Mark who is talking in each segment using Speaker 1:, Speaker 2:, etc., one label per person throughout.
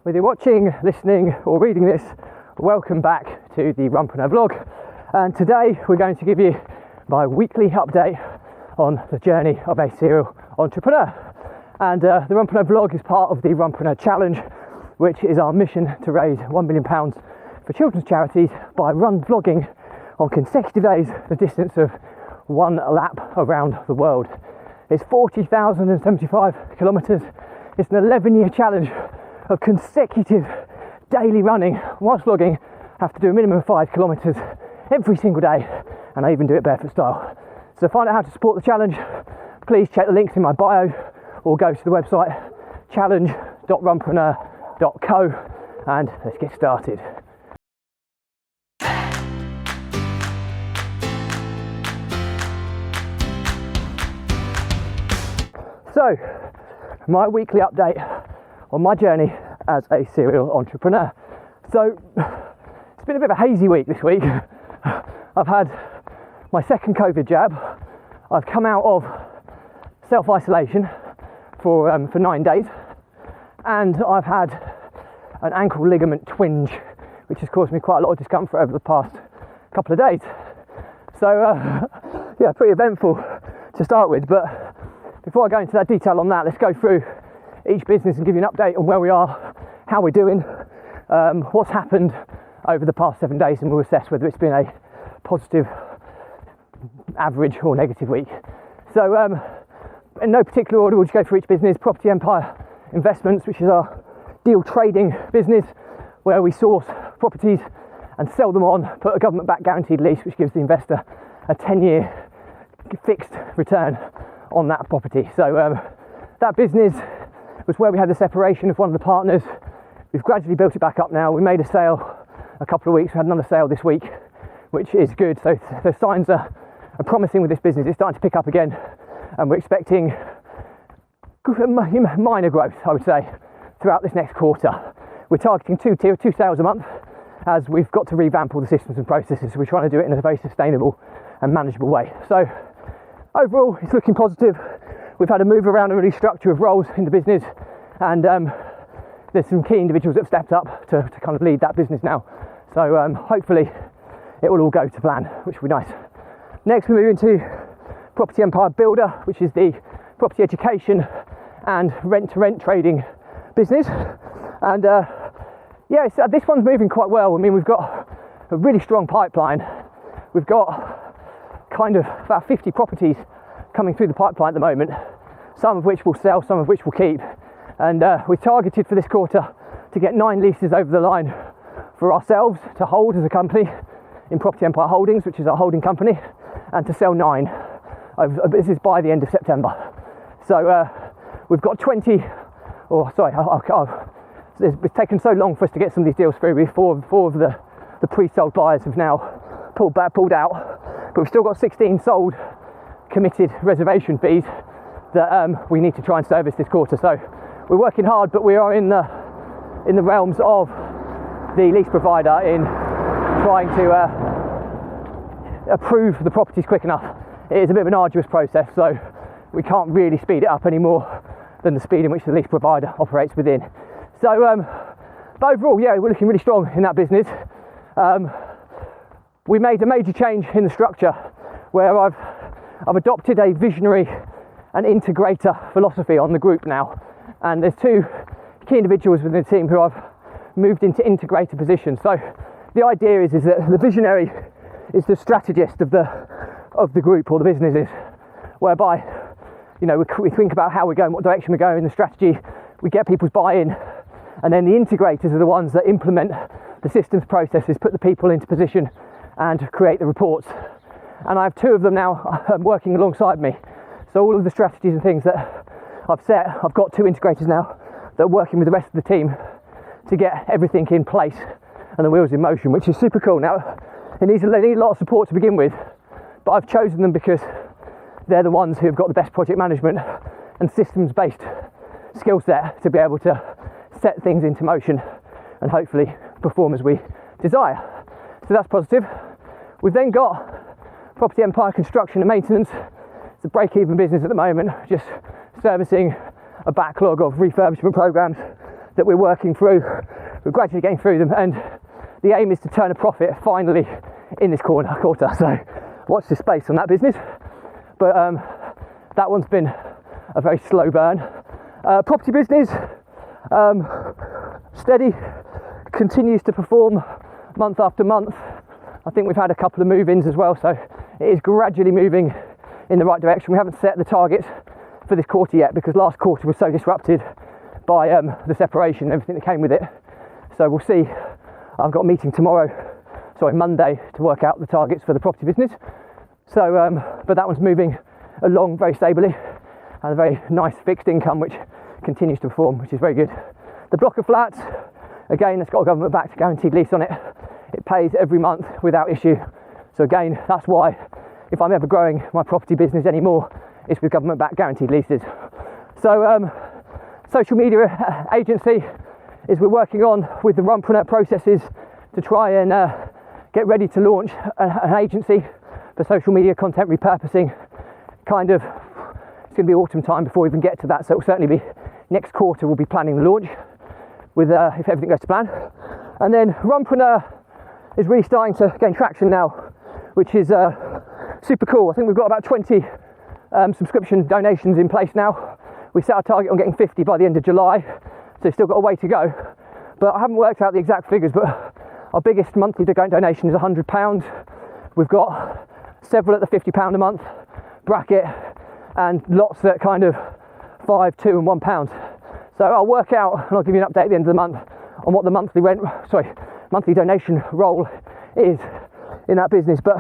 Speaker 1: Whether you're watching, listening or reading this, welcome back to the Runpreneur vlog. And today we're going to give you my weekly update on the journey of a serial entrepreneur. And the Runpreneur vlog is part of the Runpreneur challenge, which is our mission to raise £1 million for children's charities by run vlogging on consecutive days the distance of one lap around the world. It's 40,075 kilometres. It's an 11-year challenge of consecutive daily running whilst vlogging. I have to do a minimum of 5 kilometres every single day, and I even do it barefoot style. So to find out how to support the challenge, please check the links in my bio or go to the website challenge.runpreneur.co, and let's get started. So, my weekly update on my journey as a serial entrepreneur. So, it's been a bit of a hazy week this week. I've had my second COVID jab. I've come out of self-isolation for 9 days, and I've had an ankle ligament twinge, which has caused me quite a lot of discomfort over the past couple of days. So, yeah, pretty eventful to start with, but before I go into that detail on that, let's go through each business and give you an update on where we are, how we're doing, what's happened over the past 7 days, and we'll assess whether it's been a positive, average or negative week. So in no particular order, we'll just go through each business. Property Empire Investments, which is our deal trading business, where we source properties and sell them on, put a government-backed guaranteed lease, which gives the investor a 10-year fixed return on that property. So that business was where we had the separation of one of the partners. We've gradually built it back up now. We made a sale a couple of weeks. We had another sale this week, which is good. So the signs are promising with this business. It's starting to pick up again, and we're expecting minor growth, I would say, throughout this next quarter. We're targeting two sales a month, as we've got to revamp all the systems and processes. So we're trying to do it in a very sustainable and manageable way. So overall, it's looking positive. We've had a move around and restructure of roles in the business, and there's some key individuals that have stepped up to kind of lead that business now. So hopefully it will all go to plan, which will be nice. Next, we move into Property Empire Builder, which is the property education and rent-to-rent trading business. And yeah, this one's moving quite well. I mean, we've got a really strong pipeline. We've got kind of about 50 properties coming through the pipeline at the moment, some of which we'll sell, some of which we'll keep. And we're targeted for this quarter to get 9 leases over the line for ourselves to hold as a company in Property Empire Holdings, which is our holding company, and to sell 9. This is by the end of September. So we've got 20, or sorry, it's taken so long for us to get some of these deals through. Four of the pre-sold buyers have now pulled out, but we've still got 16 sold committed reservation fees that we need to try and service this quarter. So we're working hard, but we are in the realms of the lease provider in trying to approve the properties quick enough. It is a bit of an arduous process, so we can't really speed it up any more than the speed in which the lease provider operates within. So but overall, yeah, we're looking really strong in that business. We made a major change in the structure where I've adopted a visionary and integrator philosophy on the group now, and there's 2 key individuals within the team who I've moved into integrator positions. So the idea is that the visionary is the strategist of the group or the businesses, whereby, you know, we think about how we're going, what direction we're going, the strategy, we get people's buy-in, and then the integrators are the ones that implement the systems, processes, put the people into position and create the reports. And I have 2 of them now working alongside me. So all of the strategies and things that I've set, I've got 2 integrators now that are working with the rest of the team to get everything in place and the wheels in motion, which is super cool. Now, they need a lot of support to begin with, but I've chosen them because they're the ones who have got the best project management and systems-based skill set to be able to set things into motion and hopefully perform as we desire. So that's positive. We've then got Property Empire Construction and Maintenance. It's a break-even business at the moment, just servicing a backlog of refurbishment programs that we're working through. We're gradually getting through them, and the aim is to turn a profit finally in this quarter. So watch this space on that business. But that one's been a very slow burn. Property business, steady, continues to perform month after month. I think we've had a couple of move-ins as well, so it is gradually moving in the right direction. We haven't set the targets for this quarter yet because last quarter was so disrupted by the separation and everything that came with it. So we'll see. I've got a meeting Monday, to work out the targets for the property business. So, but that one's moving along very stably, and a very nice fixed income which continues to perform, which is very good. The block of flats, again, it's got a government-backed guaranteed lease on it. It pays every month without issue. So again, that's why if I'm ever growing my property business anymore, it's with government-backed guaranteed leases. So social media agency is we're working on with the Runpreneur processes to try and get ready to launch an agency for social media content repurposing. Kind of, it's going to be autumn time before we even get to that, so it will certainly be next quarter. We'll be planning the launch with if everything goes to plan. And then Runpreneur is really starting to gain traction now, which is super cool. I think we've got about 20 subscription donations in place now. We set our target on getting 50 by the end of July, so we've still got a way to go. But I haven't worked out the exact figures, but our biggest monthly donation is £100. We've got several at the £50 a month bracket, and lots at kind of £5, £2 and £1. So I'll work out and I'll give you an update at the end of the month on what the monthly donation role is in that business. But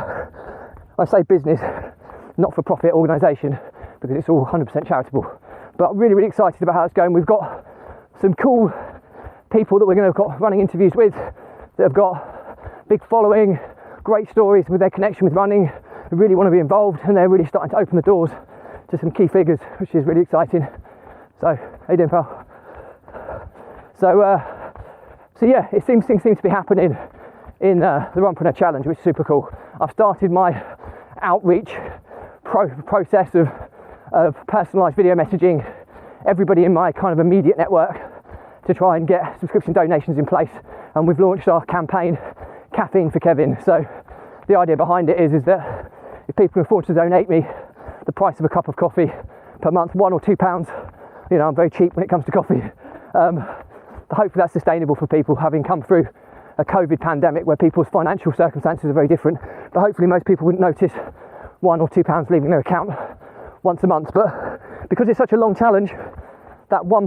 Speaker 1: I say business, not for profit organisation, because it's all 100% charitable. But I'm really, really excited about how it's going. We've got some cool people that we're going to got running interviews with that have got big following, great stories with their connection with running, who really want to be involved, and they're really starting to open the doors to some key figures, which is really exciting. So, how you doing, pal? So yeah, it seems things seem to be happening in the Runpreneur Challenge, which is super cool. I've started my outreach process of personalised video messaging everybody in my kind of immediate network to try and get subscription donations in place, and we've launched our campaign Caffeine for Kevin. So the idea behind it is that if people can afford to donate me the price of a cup of coffee per month, £1 or £2, you know, I'm very cheap when it comes to coffee. Hopefully that's sustainable for people, having come through a COVID pandemic where people's financial circumstances are very different. But hopefully most people wouldn't notice £1 or £2 leaving their account once a month. But because it's such a long challenge, that £1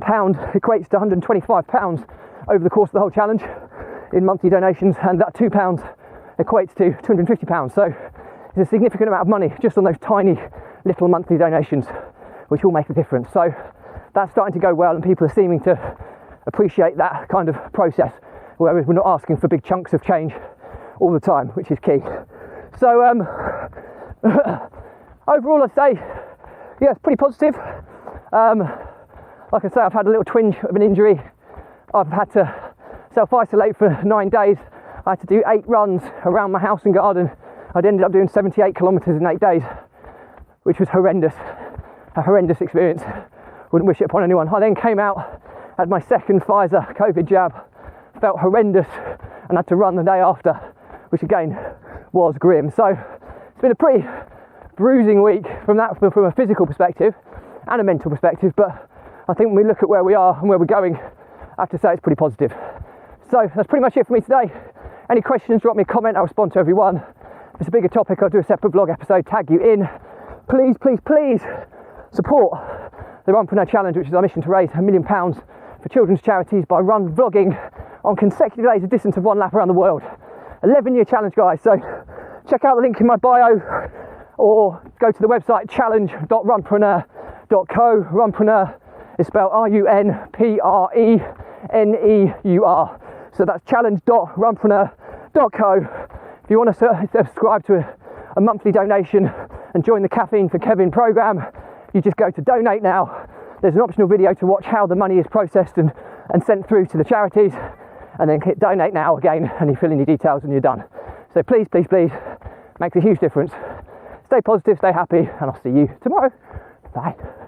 Speaker 1: equates to £125 over the course of the whole challenge in monthly donations, and that £2 equates to £250. So it's a significant amount of money just on those tiny little monthly donations, which will make a difference. So that's starting to go well, and people are seeming to appreciate that kind of process, whereas we're not asking for big chunks of change all the time, which is key. So overall, I'd say, yeah, it's pretty positive. Like I say, I've had a little twinge of an injury. I've had to self-isolate for 9 days. I had to do 8 runs around my house and garden. I'd ended up doing 78 kilometres in 8 days, which was horrendous, a horrendous experience. Wouldn't wish it upon anyone. I then came out, had my second Pfizer COVID jab, felt horrendous, and had to run the day after, which again was grim. So it's been a pretty bruising week from a physical perspective and a mental perspective, but I think when we look at where we are and where we're going, I have to say it's pretty positive. So that's pretty much it for me today. Any questions, drop me a comment, I'll respond to everyone. If it's a bigger topic, I'll do a separate vlog episode, tag you in. Please, please, please support the Runpreneur Challenge, which is our mission to raise £1 million for children's charities by vlogging on consecutive days a distance of 1 lap around the world. 11-year challenge, guys. So check out the link in my bio, or go to the website challenge.runpreneur.co. Runpreneur is spelled RUNPRENEUR. So that's challenge.runpreneur.co. If you want to subscribe to a monthly donation and join the Caffeine for Kevin program, you just go to donate now. There's an optional video to watch how the money is processed and sent through to the charities, and then hit donate now again, and you fill in your details and you're done. So please, please, please, makes a huge difference. Stay positive, stay happy, and I'll see you tomorrow. Bye.